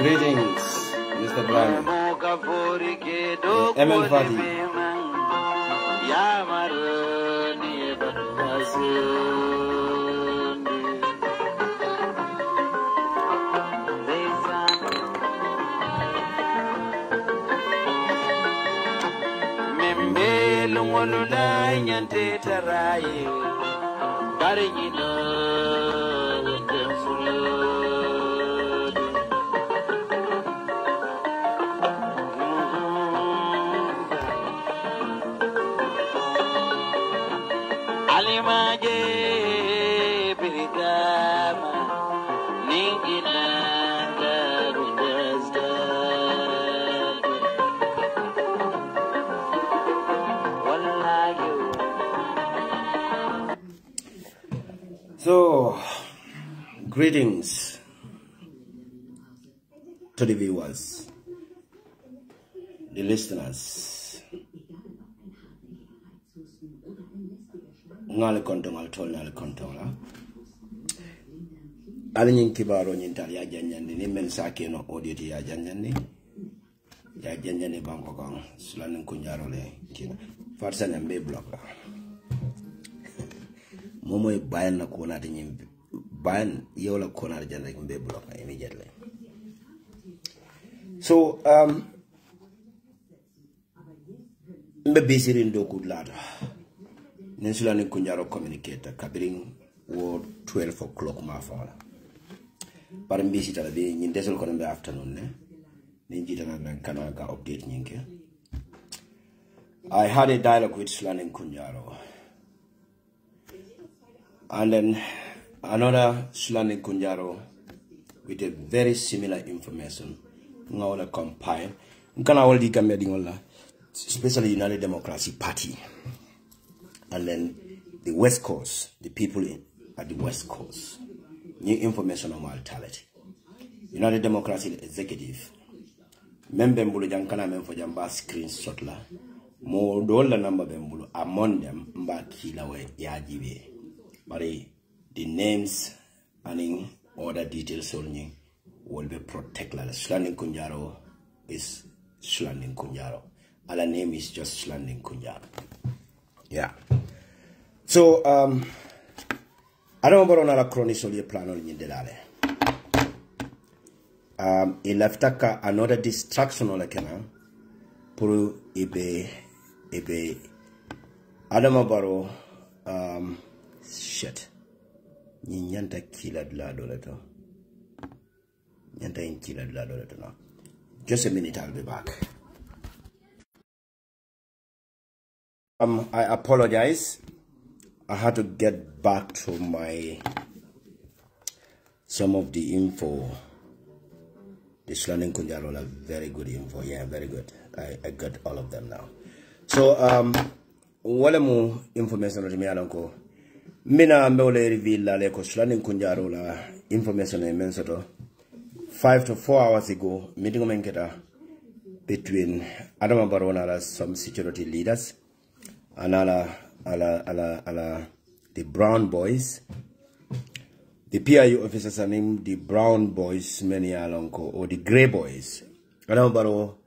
Greetings, Mr. Brown. ML Fadi. So, greetings to the viewers, the listeners. Ngal kontong al tol ngal kontong la. Alin kibaro nyintal ya janjandi ni men sake no audio ya janjandi. Ya janjandi banko kong Sulanding Kunjaro le kina. Farsa na mbe block la. Momo bayan na kona de nyimbe. Bayan yola kona de janjandi mbe block immediately. So mbe bisirin do kudlada. Nen Sulanding Kunjaro communicator kabiring wo 12 o'clock ma fala. Par mbisi tala be nyin desol ko be afternoon ne nin jitana ben kana ga update nyinke. I had a dialogue with Sulanding Kunjaro, and then another Sulanding Kunjaro with a very similar information ngawla compile ngana waldi gambe dingola, especially United Democracy Party, and then the West Coast, the people at the West Coast. New information on mortality. United Democracy Executive. Member Mbulu Jankana Memfo Jamba screenshot la. Mo dola number Bembulu among them mba kila we yajibe. But the names and in other details only will be protected. Sulanding Kunjaro is Sulanding Kunjaro. Other name is just Sulanding Kunjaro. Yeah. So I don't know about chronically plan on Yindelale. Il left another distraction on the canal. Puru ebe Adama Baro shit. Nyanta kila dladoleto. Nyanta in kila dladoleto now. Just a minute, I'll be back. I apologize. I had to get back to some of the info. The Sulanding Kunjaro are very good info. Yeah, very good. I got all of them now. So wala mo information to me alonko. Mina mbole reveal la leko Sulanding Kunjaro la information e mensoto 5 to 4 hours ago meeting menketa between Adama Barona and some security leaders and the Brown Boys. The PIU officers are named the Brown Boys, many alonko, or the Grey Boys. Adama Baro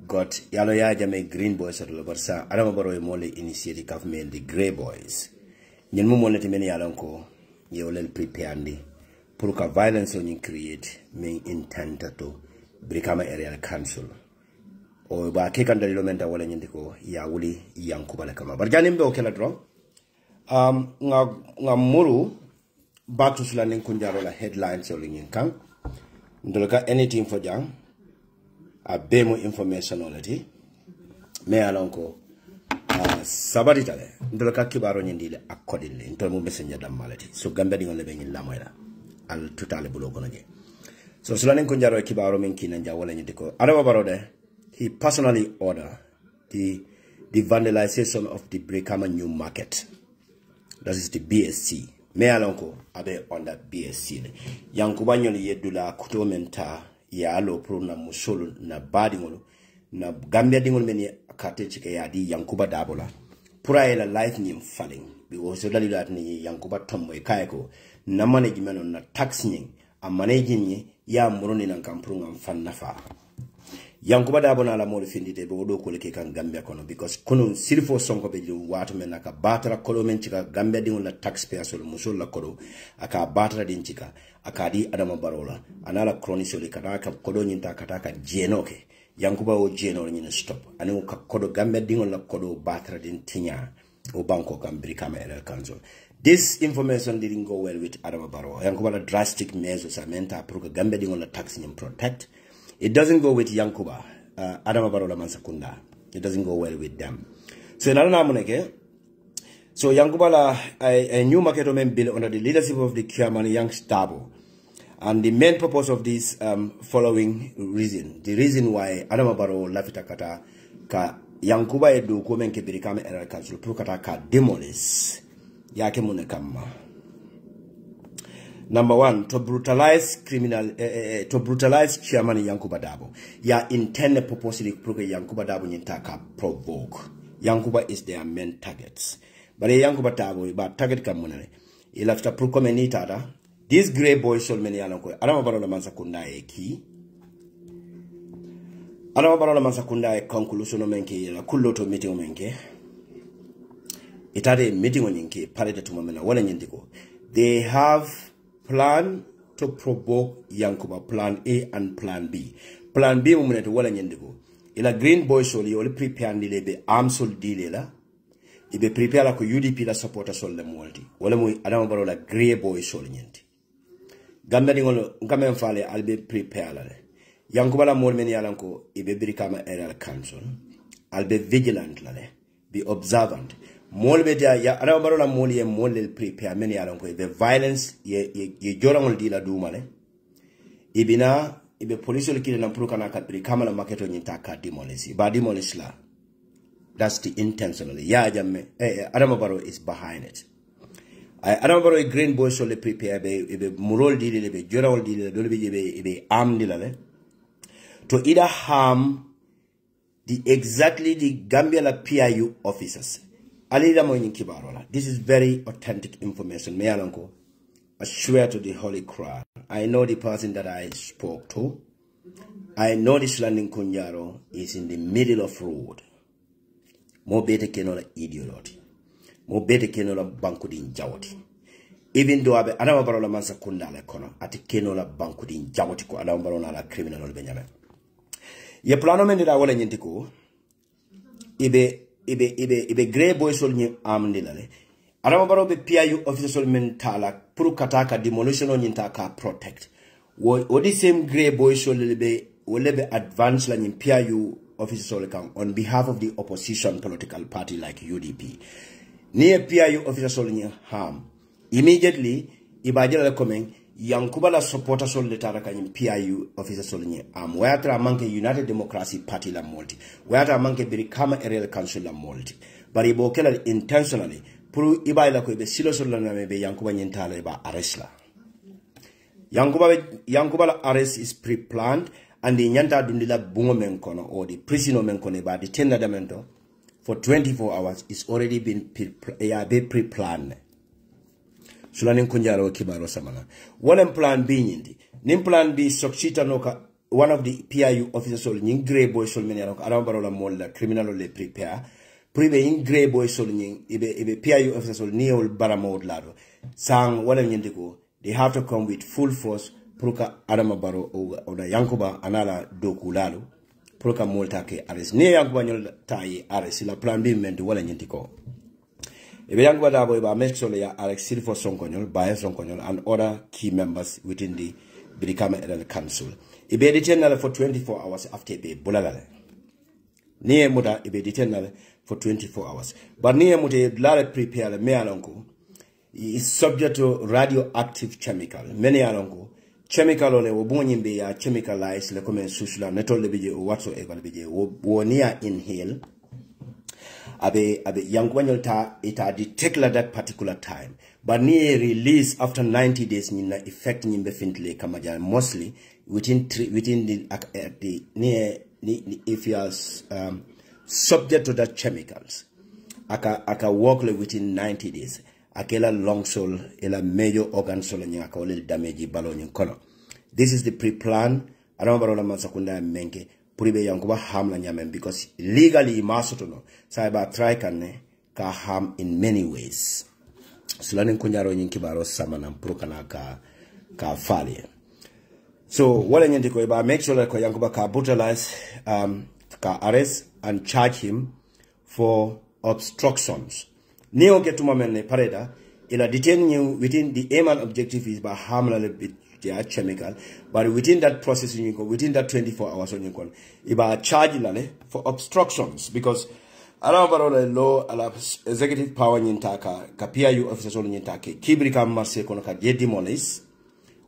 got yalo ya jame green boys or barsa adama baro e mole initiate government the grey boys nyen mo mole timeni yalon ko yewlen prepare pour que violence on create men intent to brikama area council o ba ke kan dalilo menta wala nyindi ko ya wuli yankuba la kama barjani mbe o kala dro nga muru back to Sulanding Kunjaro la headlines o lingin kan ndolka anything for jang a bemo information already me alonko sabari tale ndolka kibaro nyindi le accordingly ntol mo messenger dam malati so gambe dingon le be nyin lamoyla al tutale bulo kono je so Sulanding Kunjaro kibaro men kinanja wala nyindi ko adama barode he personally ordered the vandalization of the Brikama New Market. That is the BSC. Me alonko abe under BSC. Yankuba nyoli yedula kutomenta ya alo pro na musolo na badi ngolo na Gambia dingol meni akate chike ya di Yankuba dabola. Pura ela life nyim falling. Because dali dat ni Yankuba tomo ikaeko na management na tax nying a managing ya muroni na kampru ngam fan nafa. Yankuba Darboe na la mole findite be wodo ko leke kan Gambia kono because kono silfo sonko be watu men aka batara kolo men cika Gambia dingon la taxpayer sol musul la kodo aka batara din cika aka di Adama Barola anala chronisoli kana ka kodo nyinta kataka jenoke Yankuba o jeno nyina stop ani ka kodo Gambia dingon la kodo batara din tinya o banko kan Brikama area council. This information didn't go well with Adama Barola. Yankuba la drastic measures amenta pour que Gambia dingon la tax nyim protect. It doesn't go with Yankuba, Adama Barola Mansakunda. It doesn't go well with them. So in Alanamuneke, so Yankuba a new market omen bill under the leadership of the chairman Yanks Darboe. And the main purpose of this following reason, the reason why Adama Barola lafita kata ka Yankuba edu komen ke Brikama area council pro kata ka demolish yake munekama. Number one, to brutalize chairman Yankuba Darboe. Ya intended purposely provoke Yankuba Darboe nyintaka provoke. Yankuba is their main targets. But Yankuba Darboe ba target kamunane. Il after procomeni tada. This grey boy sol many alonko. Adama Barola Mansakunda eki. Adama Barola Mansakunda e conclusion menke la kulloto meeting menke. Itade meeting onyenke parade to mamela wala nyindiko. They have plan to provoke Yankuba, plan A and plan B. Plan B mumune to wala nyendigo. Ila green boy soli oli prepare ndile be arm sol dile la. Ibe prepare la ko UDP la supporter sol le molti. Wala mu Adama Barola grey boy soli nyenti. Gambia dingolo ngame mfale albe prepare la le. Yankuba la mol meni yalanko ibe Brikama area council. Albe vigilant la le. Be observant. Mol bedia ya Adama Barola mol ye mol le prepare meni alonko the violence ye jorangol dila dumale ibina ibe police le kile na pruka na kadri kama la market nyinta ka demolish ba demolish la. That's the intentionally ya jamme Adama Barola is behind it. Adama Barola green boy so le prepare be murol dile le be jorangol dile do le be arm dila le to either harm the Gambia la PIU officers. This is very authentic information. I swear to the Holy Quran. I know the person that I spoke to. I know this Sulanding Kunjaro is in the middle of road. Mo bete kenola idiot. Mo bete kenola bankudin jawati. Even though abe Adama Barola Mansakunda le kono ati kenola bankudin jawati ko Adama Barola la criminal ol benyame. Ye plano men da wala nyintiko. Ibe grey boy sol nyi amndilale. Adama Barola be PIU officer sol men tala puru kataka demolition on nyintaka protect. Wo the same grey boy sol lebe advance la nyi PIU officer sol kan on behalf of the opposition political party like UDP. Near PIU officer sol nyi harm. Immediately ibajela le komen Yankuba la supporter sol letara kanyim PIU officer sol nye whereatra manke United Democracy Party la multi whereatra manke Brikama area council la multi bari bokela intentionally puru ibaila ko be silo sol la be Yankuba nyentala ba arrest la Yankuba la arrest is pre-planned and the nyanta dundila bungo menkono or the prisoner menkono ba the tendamento for 24 hours is already been pre-planned. Sulanding Kunjaro kibaro samana. One plan B nyindi. Nim plan B soksita noka one of the PIU officers sol nying grey boy sol men yanko adam barola molla criminal le prepare pribe in grey boy sol nying ibe PIU officers sol niol baramod lado sang wala nyindiko they have to come with full force proka adama baro o da yankuba anala doku lalo proka molta ke arrest ne yankuba nyol tayi arrest la plan B men wala nyindiko ibe yankuba Darboe ba make sure ya arrest Silfo Sonkonyol Bias Sonkonyol and other key members within the 𝒕𝒉𝒂𝒏 Council. Ibe detained for 24 hours after be bulalale. Niye muta ibe detained for 24 hours. But niye muta lale prepare me alongo is subject to radioactive chemical. Many alongo chemical ole wobonyimbe ya chemicalize le comme susula netol bije whatsoever bije wonia inhale. Abe yankwanyol ta ita detect that particular time. But near release after 90 days nina effect nyimbe fintle kamaja mostly within the near if you are subject to that chemicals aka work within 90 days akela long soul ela major organ soul nyaka ole damage balon kono. This is the pre-plan arobarola mansakunda menke puribe yankuba harm la nyamen because legally masotono cyber try ka harm in many ways. Sulanding Kunjaro Yinkibaro Samanam Prokana ka fali. So what I need to go make sure that Yankuba ka brutalize ka arrest and charge him for obstructions. Neo get to mamene pareda ila detain you within the aim and objective is by harm a little bit chemical, but within that process you go within that 24 hours on you go iba charge lale for obstructions because Alabaro law executive power nyintaka PIU officers on nyintake kibrika marse kono ka jedimonis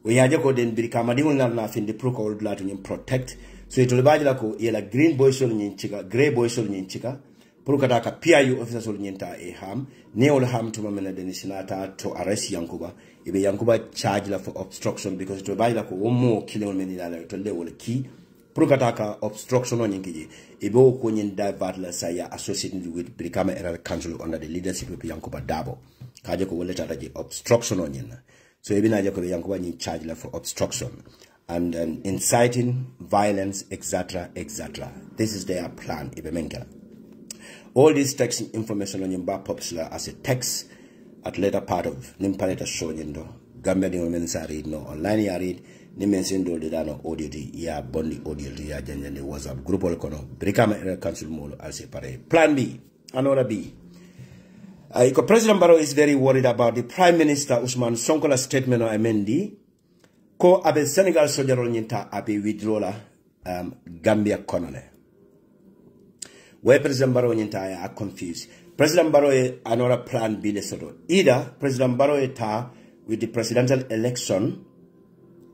we haje ko den birika madimul na finde protocol blatu nyim protect so it libaji la ko yela green boy sol nyinchika grey boy sol nyinchika prokata ka PIU officers on nyinta e ham neol ham to mamena denisinata to arrest yankuba ibe yankuba charge la for obstruction because it libaji la ko womo killing menila to le wol ki Prokataka obstruction on Yankee, Ebo Kunyin divert la saya associated with 𝒕𝒉𝒂𝒏 Council under the leadership of Yankuba Darboe. Kajako will let obstruction on yin. So Ebina Jacob Yankuba in charge for obstruction and inciting violence, etc. etc. This is their plan, Ibemenka. All this text information on Yimba popular as a text at later part of Nimpaleta show yindo. Gambia di mensa read no online ya read. Ni mention do the dano audio di ya bondi audio di ya janjani WhatsApp group all kono 𝒕𝒉𝒂𝒏 Council molo al separe. Plan B, another B. President Barrow is very worried about the Prime Minister Ousmane Sonkola's statement on Amendi. Ko abe Senegal sojaro nyinta abe withdrawla Gambia konole. Where President Barrow nyinta are confused. President Barrow another plan B lesodo. Either President Barrow ta with the presidential election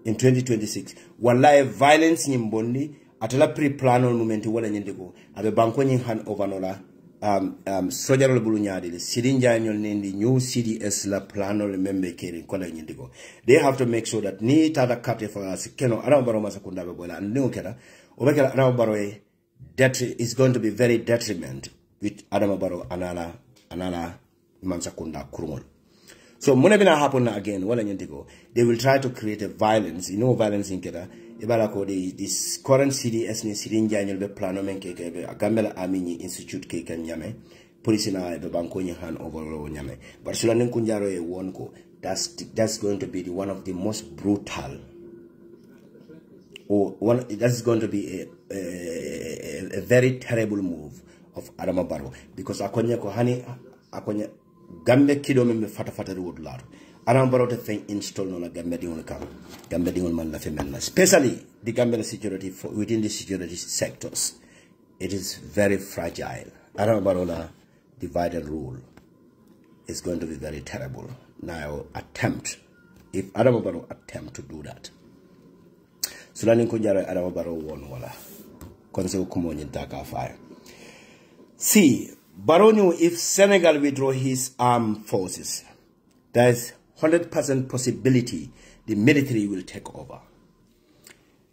in 2026 wallahi violence nyimbondi atala pre-plan on moment wala nyendego abe banko nyin hand over nola sojaro bulu nyaade le sidinja nyol nendi new CDS la plan on membe kere kola nyendego they have to make sure that ni tada kate for us keno ana baro masakunda be bola and no kera obekela ana baro that is going to be very detriment with Adama Barrow anala mansakunda kurumol. So monebina happen again, wala nyentigo. They will try to create a violence, violence in Keda. Ibalako this current CDS ni sirinja nyelbe plano menkeke Gambela Army Institute ke nyame. Police na be banko hand over nyame. But Sulanding Kunjaro e wonko. That's going to be one of the most brutal. That's going to be a very terrible move of Adama Barrow because akonya ko hani akonya Gambe kido me fata wood lar. Aram Barrow the thing installed on a Gambe di kam. Gambe di man la femena. Especially the Gambian security within the security sectors. It is very fragile. Aram Barrow la divided rule is going to be very terrible. Now if Adama Barrow attempt to do that. Sulanding Kunjaro Adama Barrow won wala. Konse kumonyi taka fire. See, Barrow knew if Senegal withdraw his armed forces, there is 100% possibility the military will take over.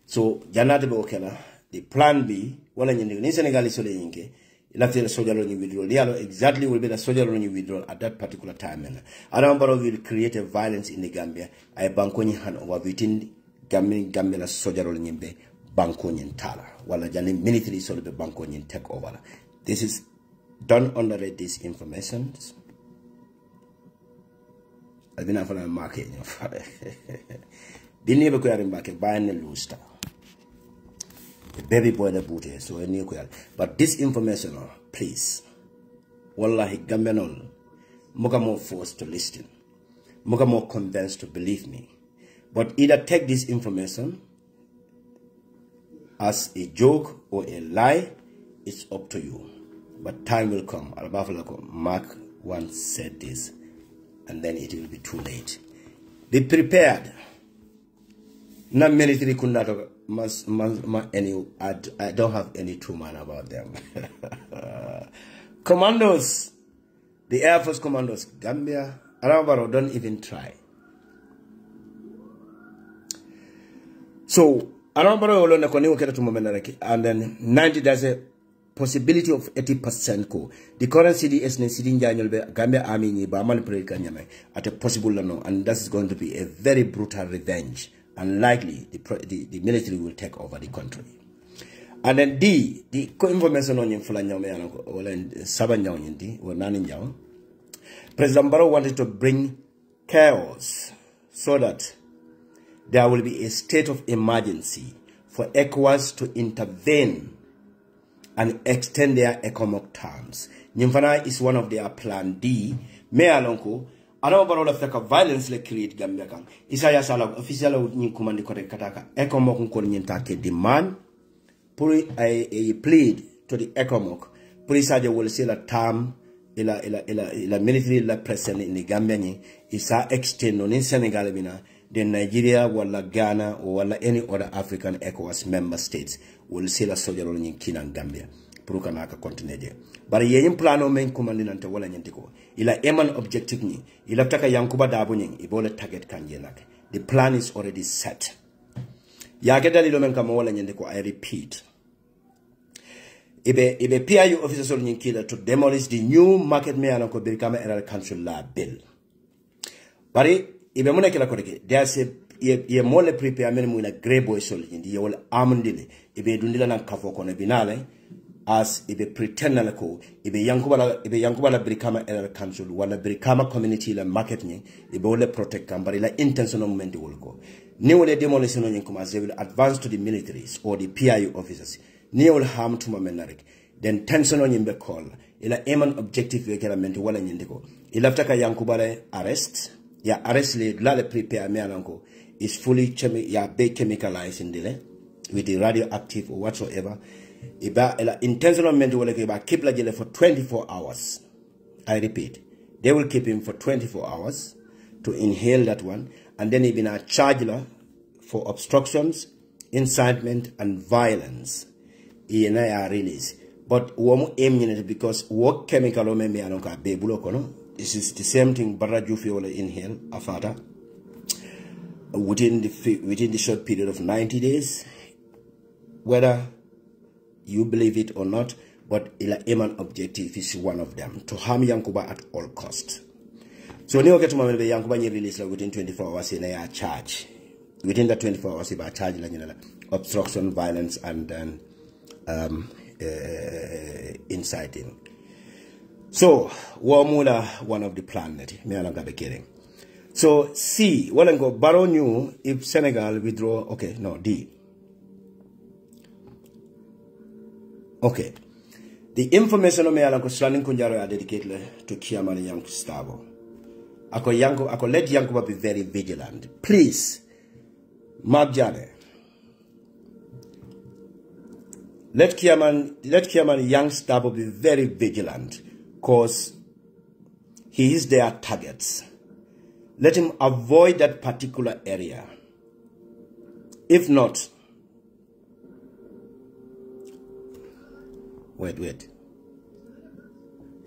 So, Janate Bokela, the plan B, wala ni Senegal is soleyinke, elected soldier on withdrawal. Lialo exactly will be the soldier on withdrawal at that particular time. Adama Barrow will create a violence in the Gambia. I bankoni hand over within Gambia soldier on yimbe banko nyin tala wala jani military solo be banko nyin take over. This is don't underrate these informations. I've been after market. The neighbor could market buying a loose star. The baby boy the booty, so a new query. But this information, please. Wallahi Gambianol, Muga more forced to listen. Muga more convinced to believe me. But either take this information as a joke or a lie, it's up to you. But time will come. Mark once said this, and then it will be too late. Be prepared. Na military kundato I don't have any true man about them. Commandos, the Air Force commandos, Gambia, Arabaro, don't even try. So, Arabaro na koni uketa tumomenareki, and then 90 there's a possibility of 80% ko. The current CDS ne Sidinja Gambia Army ni ba manipulate kanyame at a possible no, and that is going to be a very brutal revenge. And likely the military will take over the country. And then the information on President Barrow wanted to bring chaos so that there will be a state of emergency for ECOWAS to intervene and extend their economic terms. Nyimfana is one of their plan D. Me alonko Ano barola feka violence le create Gambia kan. Isaya sala official ni command kore kataka economic ko nyinta ke demand pour a plead to the economic pour isaje will say la term la military la present in the Gambia ni isa extend on in Senegal bina then Nigeria wala Ghana or wala any other African ECOWAS member states will say la soldier on in Kina Gambia pour kanaka continue there. But yen plano men commandant wala nyentiko ila eman objective ni ila taka yankuba dabo nyeng ibola target kanjenak. The plan is already set. Yageda lilo men kama wala nyentiko. I repeat, ibe PIU officers all nyenkila to demolish the new market me anako birkama era council la bill. Bari ibe muna kila koreke there's a ye mole prepare men mu ila grey boy sol nyindi ye wala amundile ibe dundila nan kafo kono binale as ibe pretend na ko ibe yankuba la brikama era council wala brikama community la market ni ibe wala protect kambari la intentional movement wolko ni wala demolition ni kuma they will advance to the militaries or the PIU officers ni will harm to mamenarik then tension on yimbe call ila eman objective wekela mente wala nyindiko ila taka yankuba la arrest ya arrest le prepare me ananko is fully chemicalized in dile with the radioactive or whatsoever. Iba intentional mental will keep la for 24 hours. I repeat, they will keep him for 24 hours to inhale that one, and then he been a charge for obstructions, incitement, and violence. He and I are released. But we aim it because what chemical me anonka be bulokono. This is the same thing. Barra Jufi will inhale after within the short period of 90 days, whether you believe it or not, but ila eman objective is one of them, to harm Yankuba at all cost. So ni wakati mamele Yankuba ni release within 24 hours in a charge. Within the 24 hours iba charge la nyala obstruction, violence, and then inciting. So wamula one of the planet. Me alanga be kidding. So C, walengo Barrow knew if Senegal withdraw. Okay, no D. Okay, the information on me alanko Sulanding Kunjaro are dedicated to Kiamani Yanks Darboe. Ako let Yankuba be very vigilant. Please, Mabjane. Let Kiamani Yanks Darboe be very vigilant, because he is their target. Let him avoid that particular area. If not, wait.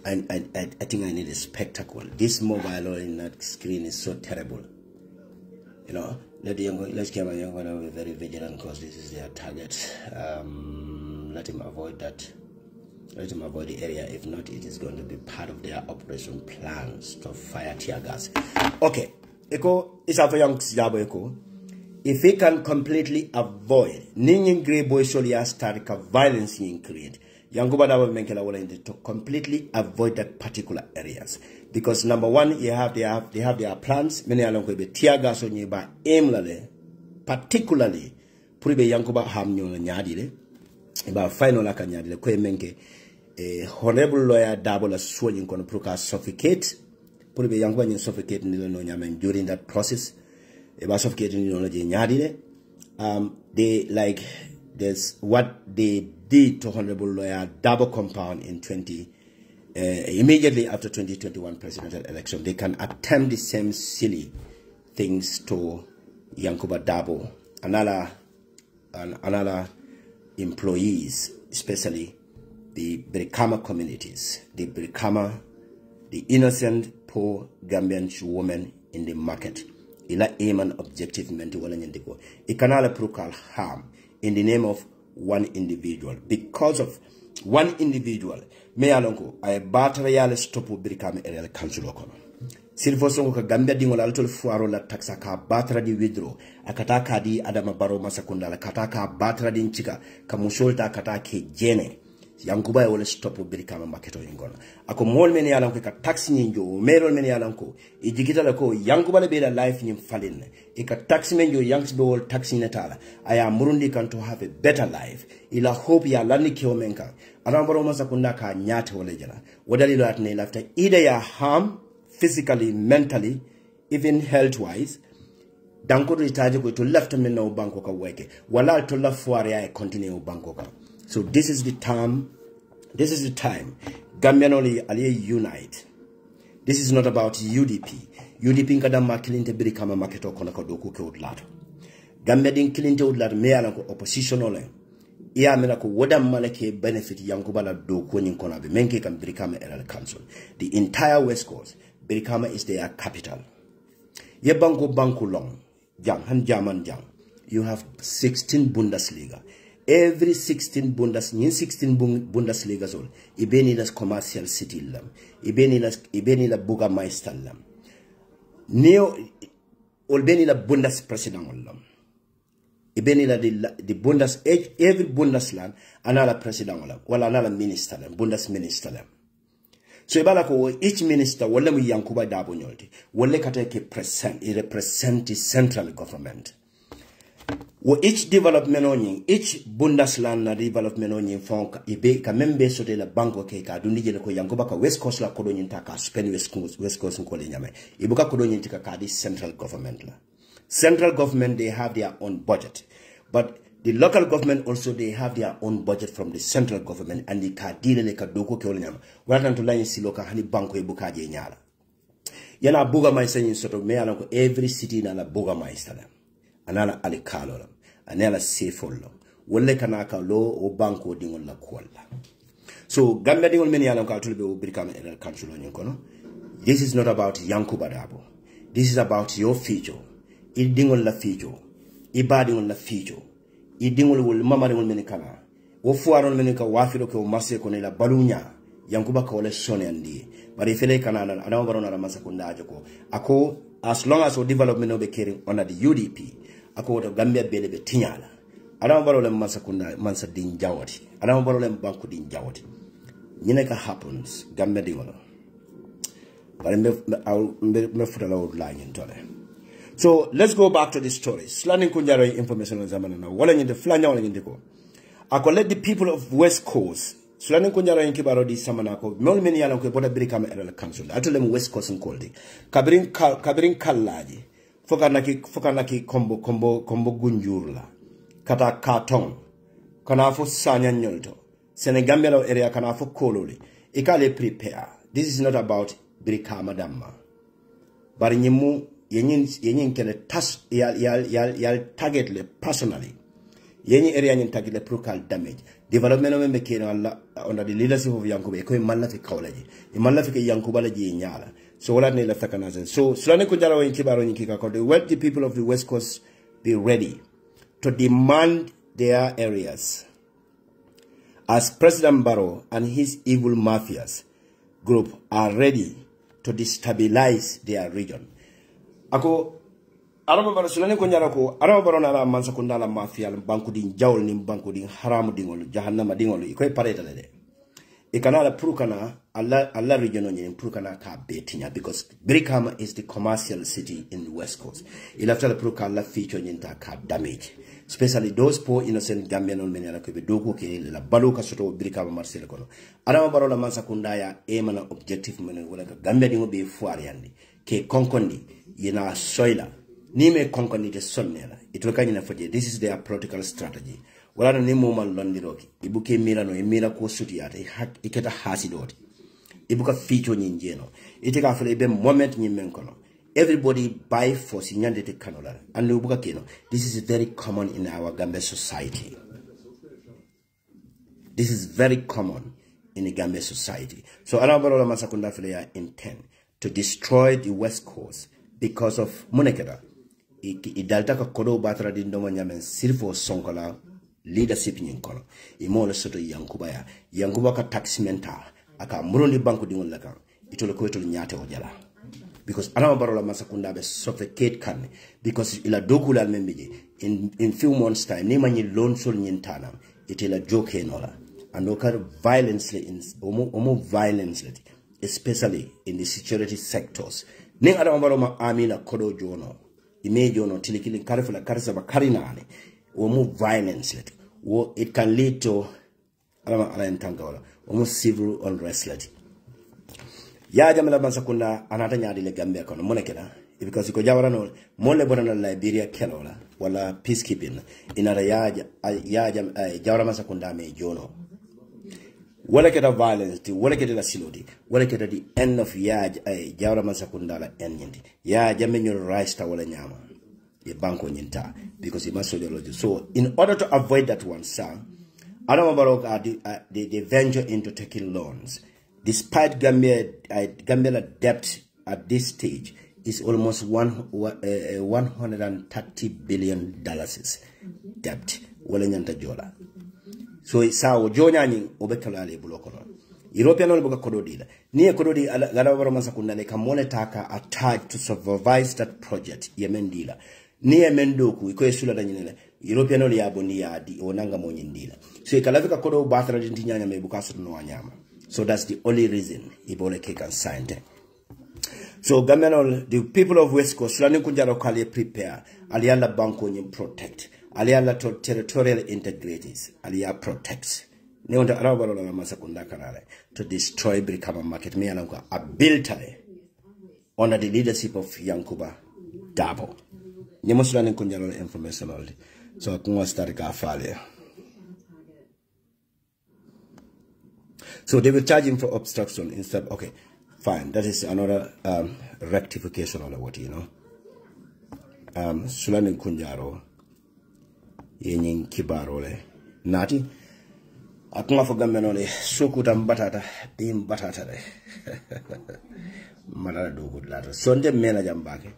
I think I need a spectacle. This mobile in that screen is so terrible. You know, let's keep my young one be very vigilant, because this is their target. Let him avoid that. Let him avoid the area. If not, it is going to be part of their operation plans to fire tear gas. Okay. Eko isa for Yanks Darboe eko. if we can completely avoid ning grey boy solia start violence in create Yankuba Darboe Menkela will to completely avoid that particular areas. Because number one, they have their plans, many along with the tear gas on you by aimlale, particularly Puribe Yankuba Hamnyo Nyadile, about final Lakanyadile, Kwe Menke, a honorable lawyer Darboe as swollen Konopuka suffocate, Puribe Yankuba suffocate Nilonyaman during that process, about suffocating Nyadile. They like there's what they did to Honorable Lawyer Darboe compound in immediately after 2021 presidential election. They can attempt the same silly things to Yankuba Darboe and other employees, especially the Brikama communities, the innocent, poor Gambian women in the market. Ila aim and objective menti wala nyendiko. Ikanala prukal harm in the name of one individual. Because of one individual, me alonko ay batara yale stopu birikame area council okono. Silfo songo ka Gambia dingola altol fuaro la taxa ka batara di withdraw akataka di Adama Barrow Masakunda la kataka batara di nchika ka musolta akatake jene. Yankuba ya wale stopu birikame maketo ingona. Ako mol meni alanko ka taxi ninjo, merol meni alanko, ijikita lako Yankuba le bela life nyim falin. Ika taxi menjo Yanks be wal taxi netala. Aya murundi kan to have a better life. Ila hope ya lani kio menka. Adama Barrow Masakunda ka nyate wale jala. Wadali lo atne lafta. Either ya harm, physically, mentally, even health-wise, danko ritaje ko to left men na banko ka weke. Wala to la fuare ya continue banko ka. So this is the time Gambianoli Ali unite. This is not about UDP. UDP kadama kilinte biri kama maketo kona kodoku ke udlato. Gambia din kilinte udlato me ala ko opposition ole. Iya mena ko woda maleke benefit Yankuba la doku nyin kona be menke kam biri kama era council. The entire West Coast, Birikama is their capital. Ye banko long, jang han jaman jang. You have 16 Bundesliga. Every 16 Bundesliga zone, ibeni las commercial city lam, ibeni la Bürgermeister lam, neo olbeni la Bundespresident lam, ibeni la the Bundes every Bundesland anala president lam, wala anala minister lam, Bundesminister lam. So ibala ko each minister wala mu Yankuba Darboe nyolti, wala kateke represent the central government. Each development on each Bundesland na development on fonk ibe ka membe so de la banko ke ka dundi jele ko Yankuba ka West Coast la kodo nyinta ka spend West Coast ko le nyame ibuka kodo nyinta ka di central government la. Central government, they have their own budget, but the local government also they have their own budget from the central government and the ka dile le ka doko ke le nyama wala to la si loka hani banko ibuka je nyala yana Bürgermeister yin soto me ala ko every city na la Bürgermeister la anala alikalo la anela sefolo wolle kanaka lo o banko dingol la kolla. So Gambia dingol men yalan ka tulbe o birkam el council on kono. This is not about Yankuba Darboe. This is about your future. I dingol la future. I badingol la future. I dingol wol mama dingol men kana. Wo fuaron men ka wafiro ko masse ko ne la balunya Yankuba ka wala sone andi. But if ele kana Adama Barrow na Masakunda ajoko ako as long as o development no be carrying under the UDP ako to Gambia bele be tinyala Adama Barrow le Masakunda mansa din jawati Adama Barrow le banku din jawati nyine ka happens Gambia dingola but me futala would line in tole. So let's go back to the story. Sulanding Kunjaro information on zamana na wala nyinde flanya wala nyinde ko ako let the people of West Coast Sulanding Kunjaro in kibaro di samana ko mol men yala ko boda birikam era council atolem West Coast in koldi kabrin kallaji foka naki kombo gunjurla kata karton kana fo sanya nyolto Senegambia area kana fo kololi ikale prepare. This is not about birikama damma bari nyimu yenyin kele tas yal target le personally yenyi area nyin target le procal damage development of me keno under the leadership of Yankuba ko malla fi kawlaji malla fi Yankuba la ji nyala. So what are left Canadians? So Sulanding Kunjaro in Kibaro in Kikako, the wealthy people of the West Coast be ready to demand their areas. As President Barrow and his evil mafias group are ready to destabilize their region. Ako arama bara Sulanding Kunjaro ko arama bara na mansa kundala mafia banku din jawl ni banku din haramu dingol jahannama dingol ikoy pareta de e kanala prukana alla region on prukana ka betinya because Brikama is the commercial city in the West Coast. Il after the prukala feature nyinta ka damage, especially those poor innocent Gambian on many ko be doku ke la baluka soto Brikama Marcel kono arama bara la mansa kundaya e mana objective men wala Gambia dingo be fuari yandi ke konkondi yina soila ni me konkoni de sonnela ito kanyina foje. This is their political strategy. Wala ni mo man londiroki ibuke mira no mira ko sutiyata iketa hasidoti ibuka feature nyinjeno itika fele be moment nyimen kono everybody buy for sinyande te kanola and ibuka kino. This is very common in our Gambia society. This is very common in the Gambia society. So Anabaro Masakunda Filea intend to destroy the West Coast because of Munekeda. Idaltaka kodo batra di ndomo nyamen sirfo sonkola leadership nyinkono imola soto yankuba ka taximenta aka murundi banku dingol laka itolo ko itolo nyate ojala because anama barola masakunda be suffocate kan because ila dokula membeje in few months time ni manyi loan sol nyintana itela joke nola and okar violently in omo violently especially in the security sectors ning adama baroma amina kodo jono image on tilikili karifula karisa bakarinane omo violence it can lead to civil unrest ya jamala masakunda anata nyaadi le Gambia kono monekena because ko jawara no molle bonana Liberia kelola wala peacekeeping inara ya jawara masakunda me jono wala keda violence wala keda la silodi wala keda the end of jawara masakunda la end ya jamenyo rise ta wala nyama banko nyinta because it must sociology. So in order to avoid that one, sir, they venture into taking loans. Despite Gambia debt at this stage is almost $130 billion debt. So it's how Jonani Obekalale Bulokono. European Olboka Kododila. Near Kododi Garavara Masakunda, they can monetaka attached to supervise that project, Yemendila. Niye mendoku iko esula danyine European oli aboni ya di onanga monyindila so ikalafika kodo batra dintinyanya mebukaso no wanyama. So that's the only reason ibole can sign them. So Gamenol, the people of West Coast Sulanding Kunjaro kali prepare aliala banko nyim protect aliala territorial integrities aliya protects ne onda arabalo la masakunda kanale to destroy Brikama market me alanko ability under the leadership of Yankuba Darboe. Sulanding Kunjaro information already. So I can start a failure. So they will charge him for obstruction instead. Okay, fine. That is another rectification on what you know. Sulanding Kunjaro yening kibarole nati akuma fogambenole sukuta mbatata bim batata de malala do good later. Sonde mena jambake.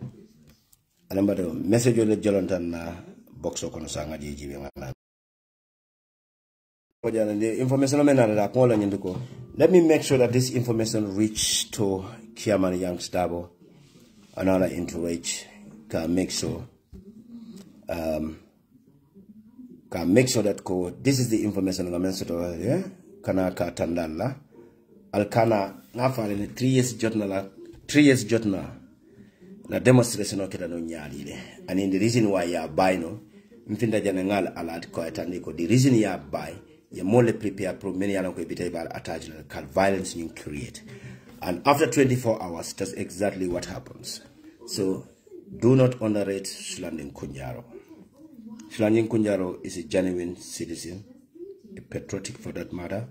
Alambado message le jolontan na box ko no sanga jiji be ngana ko jana the information menala la ko la nyindiko. Let me make sure that this information reach to Chairman Yanks Darboe and other entourage can make sure that this is the information na menso to yeah kana ka tandala alkana na fa 3 years jotna na demonstration okeda no nyalile and in the reason why you buy no mfinda janengal alert ko atandiko the reason you buy you mole prepare pro many ala ko bitay bal attach can violence you create and after 24 hours that's exactly what happens. So do not underrate Sulanding Kunjaro. Sulanding Kunjaro is a genuine citizen, a patriotic for that matter.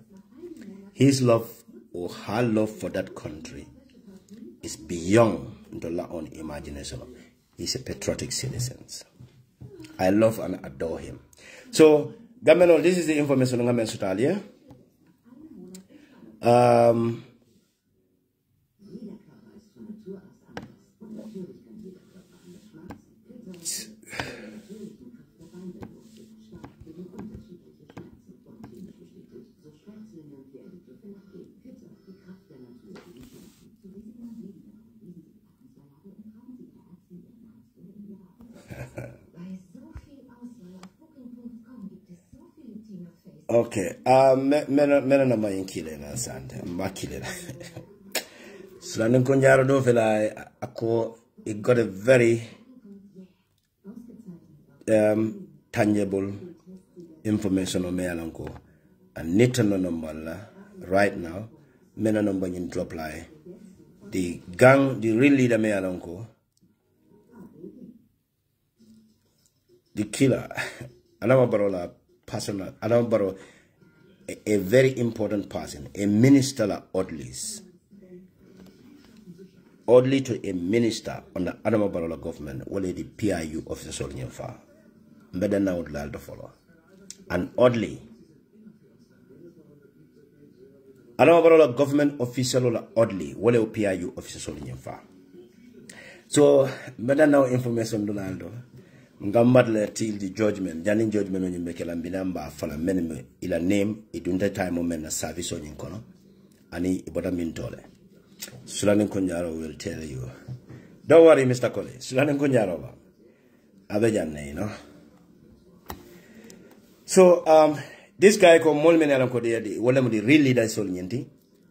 His love or her love for that country is beyond our own imagination. He's a patriotic citizen. I love and adore him. So, Gamenol, this is the information on Gamen Sutalia. Okay. Mena na mayinkile na sante. Makile. Sulanding Kunjaro do fela ako it got a very tangible information on me alanko. And nita no number right now. Mena number in drop lie. The gang, the real leader me alanko. The killer. Another barola personal. Another baro a very important person. A minister like Oddly's. Oddly to a minister on the Adama Barola government, wale the PIU officer soldier fa. Better now would like to follow. And oddly, Adama Barola government official oddly, wale PIU officer soldier fa. So better now information Donaldo. Ngambat till the judgment, Janin judgment on you make a lambinamba for a minimum ila name, it don't time moment a service on your corner. Ani ibota mintole. Sulanding Kunjaro will tell you. Don't worry, Mr. Kole. Sulanding Kunjaro. Abejane, you know. So, this guy called Molmen Alamkodea, one of the real leaders of Yenti.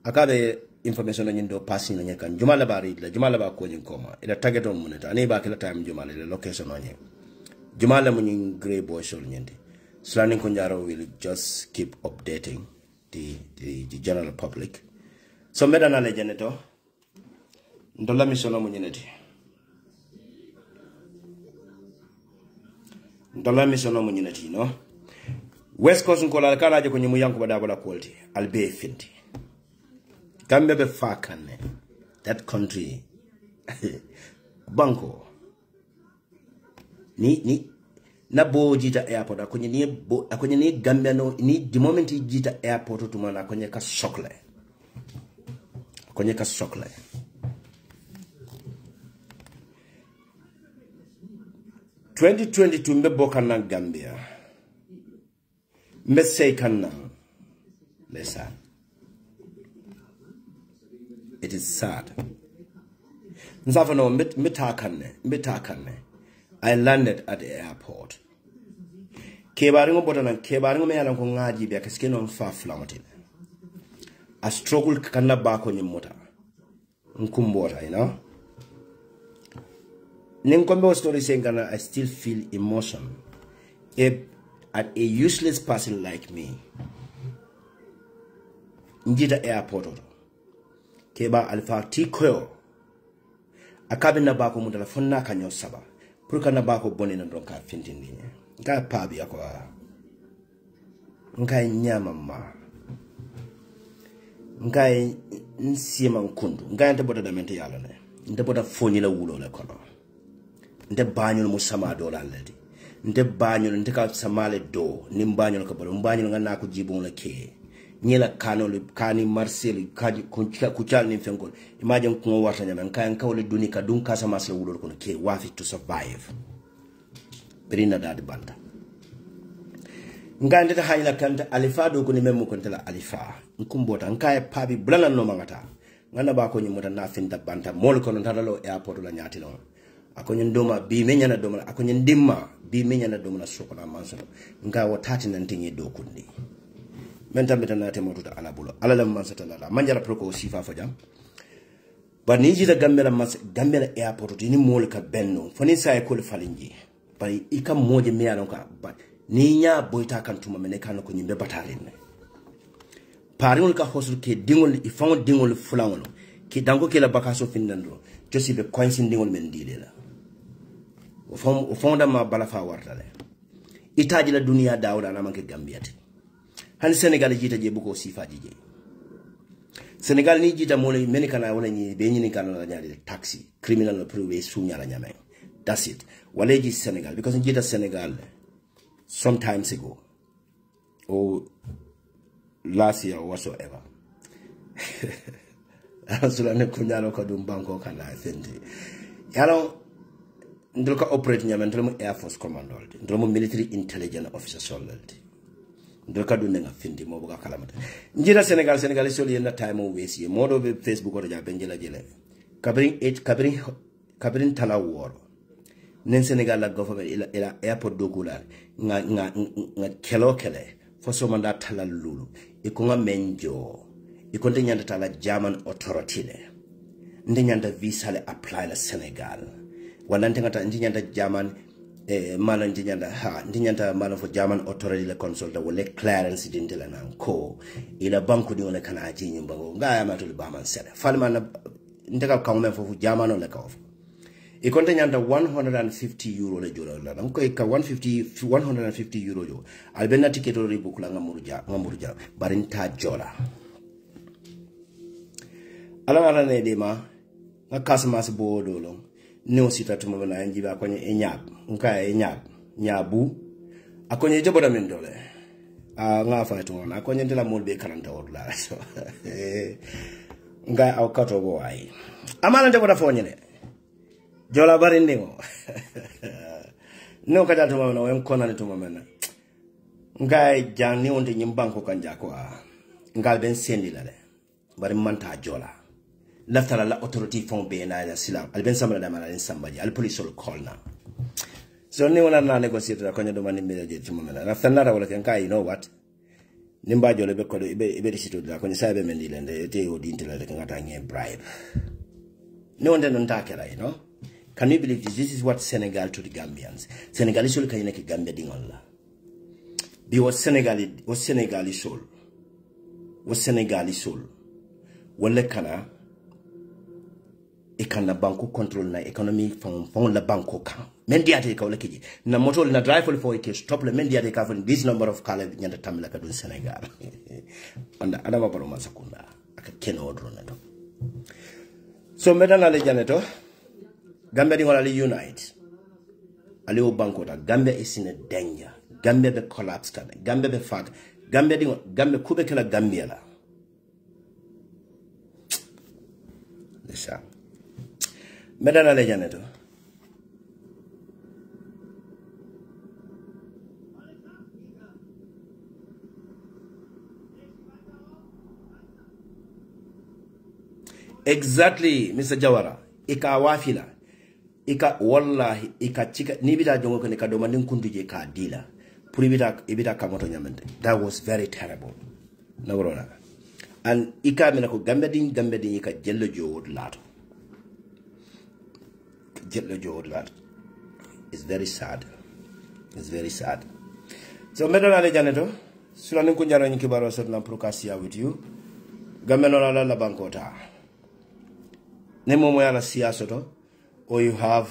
I got the information on you passing on your can. Jumalaba read, Jumalaba calling coma. It a target on monitor. And back at the time, Jumal, the location on you. Jumala Munin Grey Boy Sol Yenti. Sulanding Kunjaro will just keep updating the general public. So medana legeneto ndola misono munyineti no West Coast nkola kala je kwenye muyanku badabala quality albe finti kambe be fakane that country banko ni na bo jita airport akonye ni Gambia no ni the moment jita airport tumana akonye ka sokle Konyeka sokle. mbe bokana Gambia. Mbe seikana. Listen. It is sad. Nzafano mbetakane. I landed at the airport. Kebaringo botana kebaringo me yalanko ngaji bia keskeno mfa flamatine. I struggle kana back on your motor. Nkumbora, you know. Ninkombe story saying that I still feel emotion. At a useless person like me. Njita airport. Keba alfa tikoyo. Akabi na bako mutala fonna kanyo saba. Pruka na bako boni na ndonka fintindinye. Nka pabi akwa. Nka nyama ma. Ngai nsima nkundu ngai ndeboda da mente yalo ne ndeboda foni la wulo le kono nde bañul musama do la ledi nde bañul ndeka samale do nim bañul ko balo bañul ngana ko jibon la ke nyela kanol kani marcel kaji kuchal ni fenkol imagine ko warta nyama kan kawle duni ka dun ka sama la wulo kono ke wafi to survive berina dadi banda ngande ta hayla kanta alifa do ko ni memmo kon tala alifa nkumbota nkaye pabi blana no mangata ngana ba ko nyimota na finta banta mol ko non tadalo airport la nyati non akonye ndoma bi menyana doma akonye ndimma bi menyana doma na sokona manso nga wo tati nan tingi do kundi menta metana te motuta ala bulo ala lam mansa tala manjara proko sifa fajam ba ni jita gambela mas gambela airport ni mol ka benno foni sai ko le falinji bari ikam moje meyano ka ba ni nya boyta kan tuma mene kan ko nyimbe batarine paringol ka hosul ke dingol ifon dingol fulangol ki dango ke la bakaso findando josi be coincing dingol men dilela o fon da ma bala fa wartale itaji la dunia dawda na manke gambiate han Senegal jita je buko sifaji je Senegal ni jita mo men kana wala ni be ni kana la nyaade taxi criminal no privé sunya la nyame that's it waleji Senegal because jita Senegal sometimes ago or last year or whatsoever. Sulanding Kunjaro kadum banko kana fendi. Yalo ndolka operate nyama ndolmo Air Force Commando ndolmo military intelligence officer solid. Ndolka du nga fendi mo buga kalamata. Njira Senegal soli yenda time o wesi modo be Facebook o ja benjela jele. Kabrin tala woro. Nen Senegal la government ila airport do kula nga kele for somanda tala lulu ikunga menjo ikonde nyanda tala German authority le ndi nyanda visa le apply la Senegal wala ngata ndi nyanda German mala ndi nyanda mala for German authority le consulta wala clearance dintela nanko ila banku di wala kana ajinyi mbango ngaya matul baman sele falman ndeka kawme fofu German le kaw ikonde nyanda 150 euro le jola la nko ka 150 euro jo albena ticket ri bukula ngamurja barinta jola ala ne dema na kasmas bodo lo no sita tuma na njiba akonye enyab nka enyab nyabu akonye joboda men dole nga fa to na akonye ndela molbe karanta wala so nga au kato go ai amala ndeboda fonyele jola bari ndingo no kada tuma na wem kona tuma mena nga jangni wonde nyimbanko kanja ko ngal ben sendi la de bari manta jola laftala la authority fon be na silam al ben samala da mala sambaji al police will call na so ni wala na negotiate da konya do mani me je tuma mena laftala da wala kan you know what nimba jole be ko be risito da konya sabe men dilende te o dintela de ngata nge bribe no wonde non takela you know. Can you believe this? This is what Senegal to the Gambians. Senegalese soul kayina ke Gambia dingolla. Bi was Senegali soul. Was Senegali soul. Wale kana ikana banko control na economy fon la banko kan. Mendiate ka wala kiji. Na moto na drive for a stop le mendiate ka for this number of kala nyanda tamila ka dun Senegal. Anda adama baro masakunda. Aka keno odro na to. So medana le janeto Gambia ding wala unite. Aliwo bankota. Gambia is in a danger. Gambia be collapse kan. Gambia be fag. Gambia ding Gambia kube kala Gambia la. Lisa. Medana le janeto. Exactly, Mr. Jawara. Ika wafila. Ika wallahi ika chika nibita jongo kene ka domandin kuntuje ka dila puri ibita kamoto nyamende. That was very terrible nabrona and ika mena ko gambe din ika jello jowod lato it's very sad so medona le janeto Sulanding Kunjaro nyiki baro sotna 𝒂𝒄𝒄𝒏 with you gambe no la bankota nemo mo yala siasoto or you have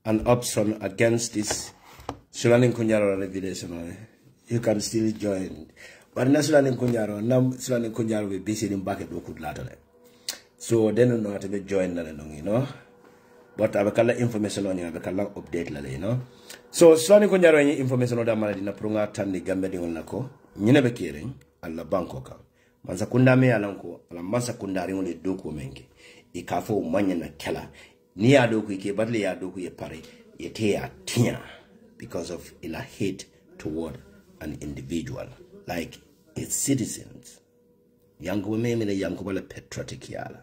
an option against this Sulanding Kunjaro revelation, you can still join. But na Sulanding Kunjaro will be sitting back at Dokut later. So they don't know how to be joined, you know. But I have a information on you, I have a update, you know. So Sulanding Kunjaro information on the Maladina Prunga Tandi Gambedi on Nako, Ninebe Kiring, alla Bangkoka. Mansakunda me alanko, ala Mansakundari on the Doku Mengi. Ikafo Manyana Kella. Ni adoku ike badle ya adoku ye pare yete ya tia because of ila hate toward an individual like its citizens. Yangu memele yangu bala patriotic yala.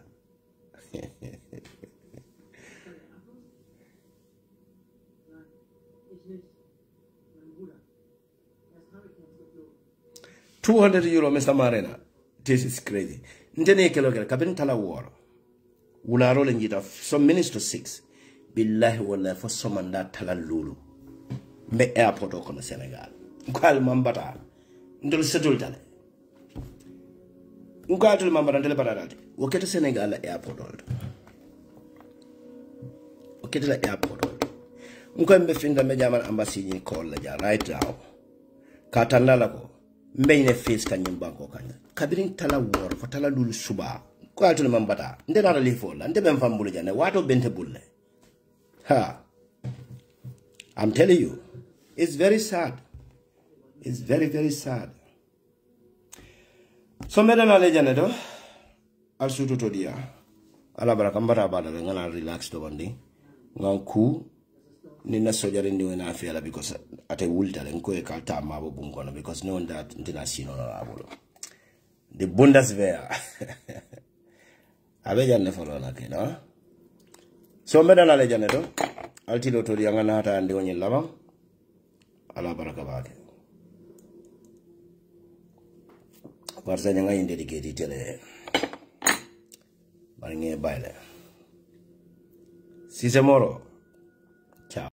200 euro, Mr. Marina. This is crazy. Ndene kelogel kabin tala war. Ularo lenjita some minutes to 6. Billahi wallahi for somanda tala lulu. Me airport okono Senegal. Nkwal mambata. Ndol settle tale. Nkwal mambata ndele bararati. Wakete Senegal la airport old. Wakete la airport old. Nkwal mbefinda mejaman embassy ni call la ja right now. Katanda lako. Mbeyne face kanyimba ko kanya. Kabirin tala war for tala lulu suba. Kwa tuli mambata. Nde nara lifola. Nde bemfambule jane. Wato bente bulle. Ha. I'm telling you. It's very sad. It's very, very sad. So medana lejane do. Al sutu to dia. Ala baraka mbata bada ngana relax to bandi. Nganku. Nina sojari ndi wena afela because ate wulta le nko e kalta mabo bungono because no one that international abulo. The Bundeswehr. Abeja ne follow na ke no. So medana lejane do. Altilo to dia ngana hata ndi wonye lama. Ala baraka bake. Barsa nyanga indedicate tele. Baringe baile. Si se moro.